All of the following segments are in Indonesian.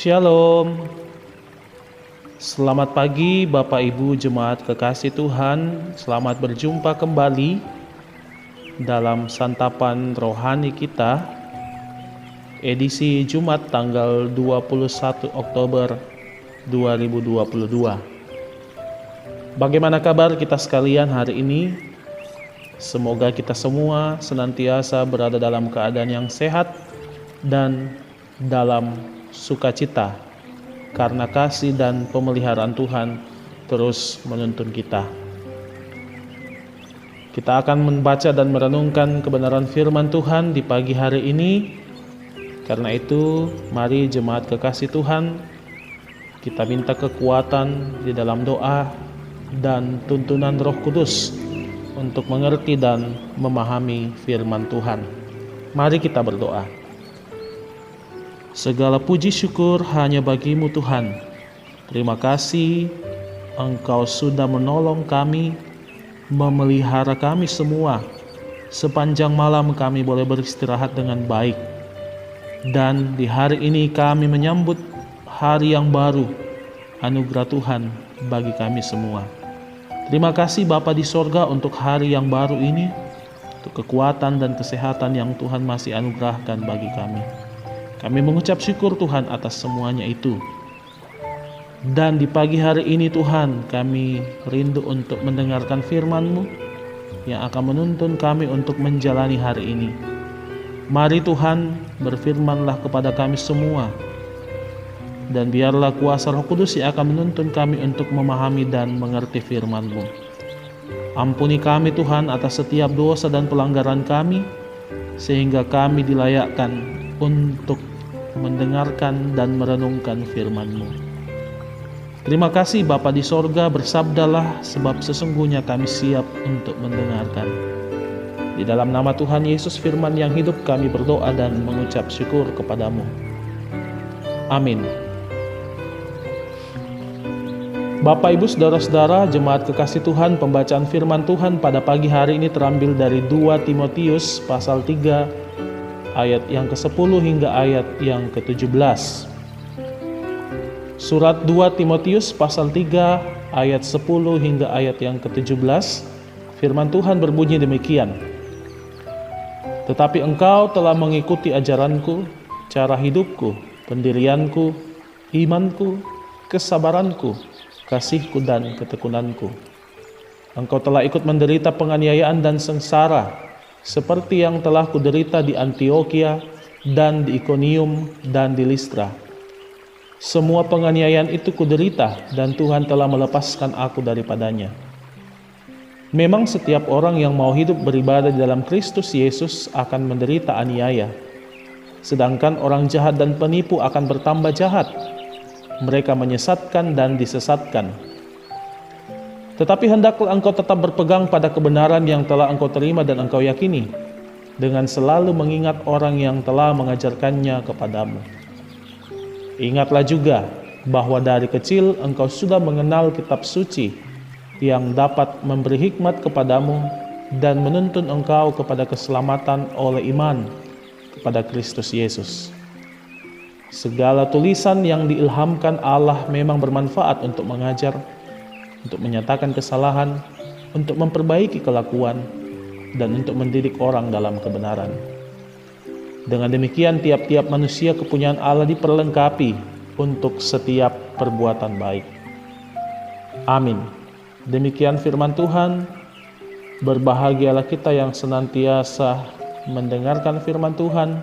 Shalom. Selamat pagi Bapak Ibu Jemaat kekasih Tuhan. Selamat berjumpa kembali dalam santapan rohani kita, edisi Jumat tanggal 21 Oktober 2022. Bagaimana kabar kita sekalian hari ini? Semoga kita semua senantiasa berada dalam keadaan yang sehat dan dalam sukacita, karena kasih dan pemeliharaan Tuhan terus menuntun kita. Kita akan membaca dan merenungkan kebenaran firman Tuhan di pagi hari ini. Karena itu, mari jemaat kekasih Tuhan, kita minta kekuatan di dalam doa dan tuntunan Roh Kudus untuk mengerti dan memahami firman Tuhan. Mari kita berdoa. Segala puji syukur hanya bagi-Mu Tuhan. Terima kasih Engkau sudah menolong kami, memelihara kami semua. Sepanjang malam kami boleh beristirahat dengan baik. Dan di hari ini kami menyambut hari yang baru, anugerah Tuhan bagi kami semua. Terima kasih Bapa di sorga untuk hari yang baru ini, untuk kekuatan dan kesehatan yang Tuhan masih anugerahkan bagi kami. Kami mengucap syukur Tuhan atas semuanya itu. Dan di pagi hari ini Tuhan, kami rindu untuk mendengarkan firman-Mu yang akan menuntun kami untuk menjalani hari ini. Mari Tuhan, berfirmanlah kepada kami semua. Dan biarlah kuasa Roh Kudus yang akan menuntun kami untuk memahami dan mengerti firman-Mu. Ampuni kami Tuhan atas setiap dosa dan pelanggaran kami, sehingga kami dilayakkan untuk mendengarkan dan merenungkan firman-Mu. Terima kasih Bapa di sorga, bersabdalah sebab sesungguhnya kami siap untuk mendengarkan. Di dalam nama Tuhan Yesus firman yang hidup kami berdoa dan mengucap syukur kepadamu. Amin. Bapak Ibu Saudara-saudara jemaat kekasih Tuhan, pembacaan firman Tuhan pada pagi hari ini terambil dari 2 Timotius pasal 3 ayat yang ke-10 hingga ayat yang ke-17. Surat 2 Timotius pasal 3 ayat 10 hingga ayat yang ke-17. Firman Tuhan berbunyi demikian. Tetapi engkau telah mengikuti ajaranku, cara hidupku, pendirianku, imanku, kesabaranku, kasihku dan ketekunanku. Engkau telah ikut menderita penganiayaan dan sengsara, seperti yang telah kuderita di Antiokhia dan di Ikonium dan di Listra. Semua penganiayaan itu kuderita dan Tuhan telah melepaskan aku daripadanya. Memang setiap orang yang mau hidup beribadah di dalam Kristus Yesus akan menderita aniaya. Sedangkan orang jahat dan penipu akan bertambah jahat. Mereka menyesatkan dan disesatkan. Tetapi hendaklah engkau tetap berpegang pada kebenaran yang telah engkau terima dan engkau yakini, dengan selalu mengingat orang yang telah mengajarkannya kepadamu. Ingatlah juga bahwa dari kecil engkau sudah mengenal kitab suci yang dapat memberi hikmat kepadamu dan menuntun engkau kepada keselamatan oleh iman kepada Kristus Yesus. Segala tulisan yang diilhamkan Allah memang bermanfaat untuk mengajar, untuk menyatakan kesalahan, untuk memperbaiki kelakuan, dan untuk mendidik orang dalam kebenaran. Dengan demikian tiap-tiap manusia kepunyaan Allah diperlengkapi untuk setiap perbuatan baik. Amin. Demikian firman Tuhan. Berbahagialah kita yang senantiasa mendengarkan firman Tuhan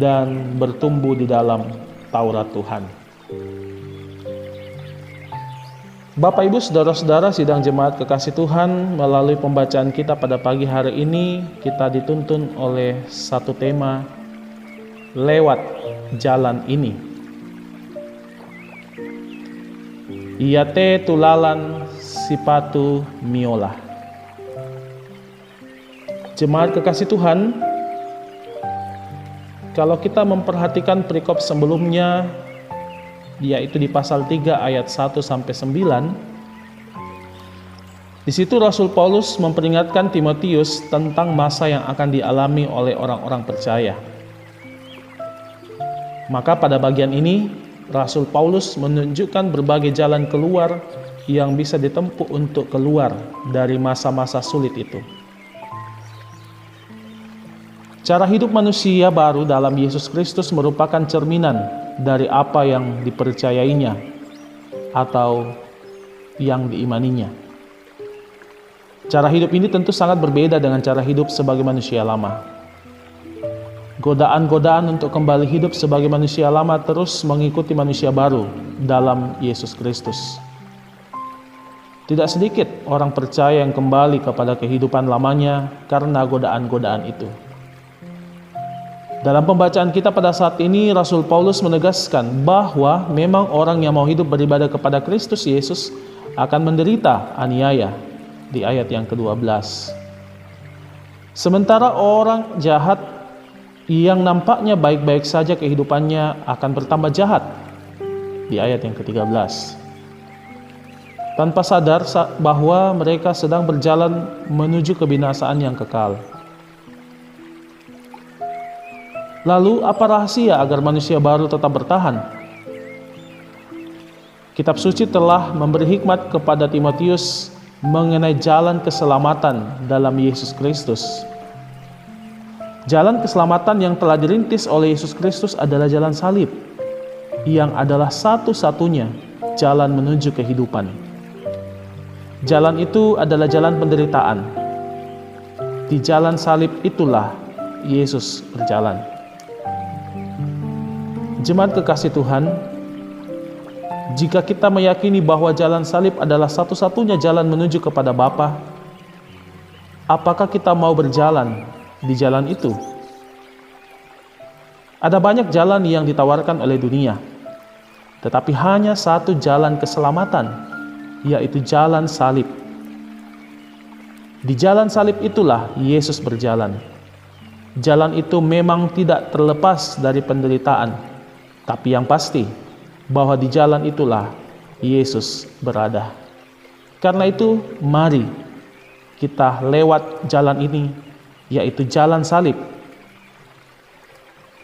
dan bertumbuh di dalam Taurat Tuhan. Bapak Ibu Saudara-saudara sidang jemaat kekasih Tuhan, melalui pembacaan kita pada pagi hari ini kita dituntun oleh satu tema, lewat jalan ini. Iate tulalan sipatu miola. Jemaat kekasih Tuhan, kalau kita memperhatikan perikop sebelumnya, yaitu di pasal 3 ayat 1 sampai 9. Di situ Rasul Paulus memperingatkan Timotius tentang masa yang akan dialami oleh orang-orang percaya. Maka pada bagian ini Rasul Paulus menunjukkan berbagai jalan keluar yang bisa ditempuh untuk keluar dari masa-masa sulit itu. Cara hidup manusia baru dalam Yesus Kristus merupakan cerminan dari apa yang dipercayainya atau yang diimaninya. Cara hidup ini tentu sangat berbeda dengan cara hidup sebagai manusia lama. Godaan-godaan untuk kembali hidup sebagai manusia lama terus mengikuti manusia baru dalam Yesus Kristus. Tidak sedikit orang percaya yang kembali kepada kehidupan lamanya karena godaan-godaan itu. Dalam pembacaan kita pada saat ini, Rasul Paulus menegaskan bahwa memang orang yang mau hidup beribadah kepada Kristus Yesus akan menderita aniaya di ayat yang ke-12. Sementara orang jahat yang nampaknya baik-baik saja kehidupannya akan bertambah jahat di ayat yang ke-13. Tanpa sadar bahwa mereka sedang berjalan menuju kebinasaan yang kekal. Lalu apa rahasia agar manusia baru tetap bertahan? Kitab suci telah memberi hikmat kepada Timotius mengenai jalan keselamatan dalam Yesus Kristus. Jalan keselamatan yang telah dirintis oleh Yesus Kristus adalah jalan salib, yang adalah satu-satunya jalan menuju kehidupan. Jalan itu adalah jalan penderitaan. Di jalan salib itulah Yesus berjalan. Jemaat kekasih Tuhan, jika kita meyakini bahwa jalan salib adalah satu-satunya jalan menuju kepada Bapa, apakah kita mau berjalan di jalan itu? Ada banyak jalan yang ditawarkan oleh dunia, tetapi hanya satu jalan keselamatan, yaitu jalan salib. Di jalan salib itulah Yesus berjalan. Jalan itu memang tidak terlepas dari penderitaan, tapi yang pasti bahwa di jalan itulah Yesus berada. Karena itu, mari kita lewat jalan ini, yaitu jalan salib,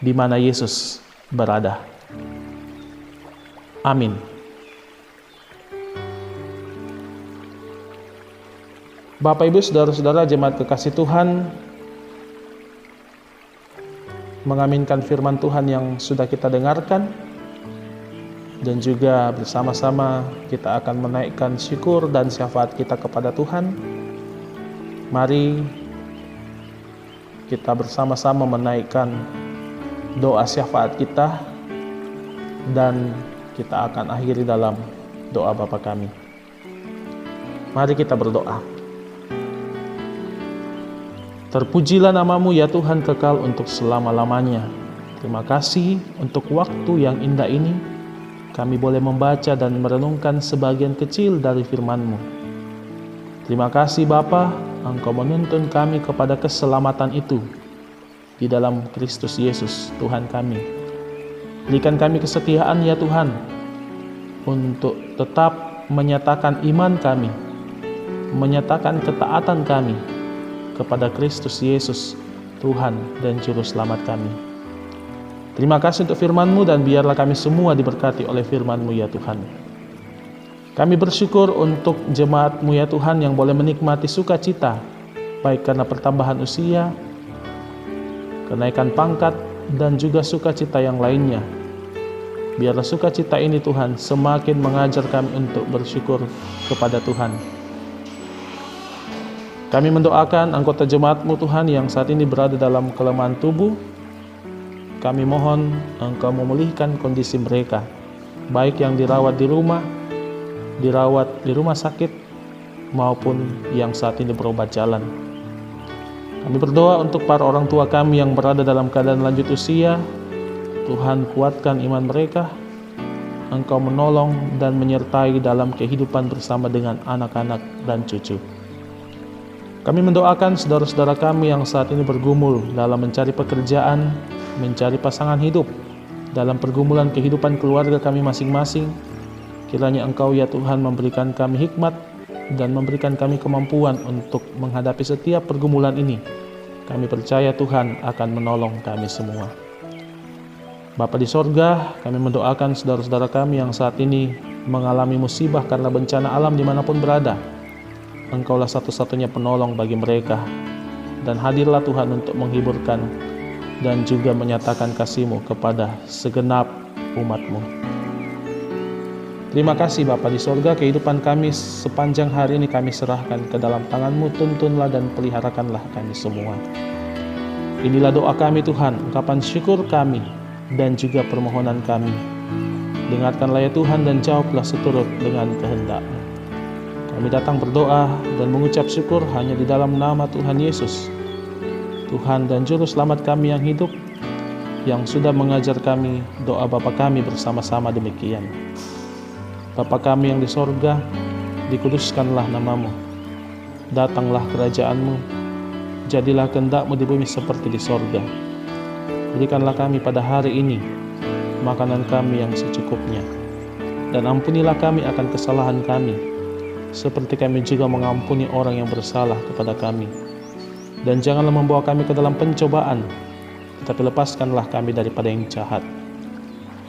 di mana Yesus berada. Amin. Bapak, Ibu, saudara-saudara jemaat kekasih Tuhan, mengaminkan firman Tuhan yang sudah kita dengarkan, dan juga bersama-sama kita akan menaikkan syukur dan syafaat kita kepada Tuhan. Mari kita bersama-sama menaikkan doa syafaat kita, dan kita akan akhiri dalam doa Bapa kami. Mari kita berdoa. Terpujilah namamu ya Tuhan kekal untuk selama-lamanya. Terima kasih untuk waktu yang indah ini. Kami boleh membaca dan merenungkan sebagian kecil dari firman-Mu. Terima kasih Bapa, Engkau menuntun kami kepada keselamatan itu di dalam Kristus Yesus Tuhan kami. Berikan kami kesetiaan ya Tuhan, untuk tetap menyatakan iman kami, menyatakan ketaatan kami kepada Kristus Yesus, Tuhan dan Juru Selamat kami. Terima kasih untuk firman-Mu, dan biarlah kami semua diberkati oleh firman-Mu ya Tuhan. Kami bersyukur untuk jemaat-Mu ya Tuhan yang boleh menikmati sukacita, baik karena pertambahan usia, kenaikan pangkat, dan juga sukacita yang lainnya. Biarlah sukacita ini Tuhan semakin mengajar kami untuk bersyukur kepada Tuhan. Kami mendoakan anggota jemaat-Mu Tuhan yang saat ini berada dalam kelemahan tubuh. Kami mohon Engkau memulihkan kondisi mereka, baik yang dirawat di rumah sakit, maupun yang saat ini berobat jalan. Kami berdoa untuk para orang tua kami yang berada dalam keadaan lanjut usia. Tuhan, kuatkan iman mereka. Engkau menolong dan menyertai dalam kehidupan bersama dengan anak-anak dan cucu. Kami mendoakan saudara-saudara kami yang saat ini bergumul dalam mencari pekerjaan, mencari pasangan hidup, dalam pergumulan kehidupan keluarga kami masing-masing. Kiranya Engkau ya Tuhan memberikan kami hikmat dan memberikan kami kemampuan untuk menghadapi setiap pergumulan ini. Kami percaya Tuhan akan menolong kami semua. Bapa di sorga, kami mendoakan saudara-saudara kami yang saat ini mengalami musibah karena bencana alam dimanapun berada. Engkaulah satu-satunya penolong bagi mereka. Dan hadirlah Tuhan untuk menghiburkan dan juga menyatakan kasih-Mu kepada segenap umat-Mu. Terima kasih Bapa di sorga, kehidupan kami sepanjang hari ini kami serahkan ke dalam tangan-Mu. Tuntunlah dan peliharakanlah kami semua. Inilah doa kami Tuhan, ungkapan syukur kami dan juga permohonan kami. Dengarkanlah ya Tuhan dan jawablah seturut dengan kehendak-Mu. Kami datang berdoa dan mengucap syukur hanya di dalam nama Tuhan Yesus, Tuhan dan Juru Selamat kami yang hidup, yang sudah mengajar kami doa Bapa kami bersama-sama demikian. Bapa kami yang di sorga, dikuduskanlah nama-Mu. Datanglah kerajaan-Mu, jadilah kehendak-Mu di bumi seperti di sorga. Berikanlah kami pada hari ini makanan kami yang secukupnya, dan ampunilah kami akan kesalahan kami, seperti kami juga mengampuni orang yang bersalah kepada kami. Dan janganlah membawa kami ke dalam pencobaan, tetapi lepaskanlah kami daripada yang jahat.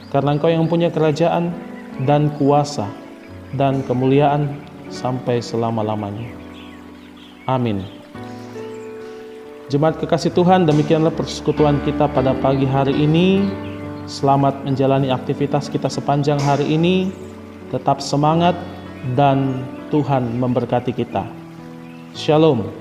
Karena Engkau yang punya kerajaan dan kuasa dan kemuliaan sampai selama-lamanya. Amin. Jemaat kekasih Tuhan, demikianlah persekutuan kita pada pagi hari ini. Selamat menjalani aktivitas kita sepanjang hari ini. Tetap semangat dan Tuhan memberkati kita. Shalom.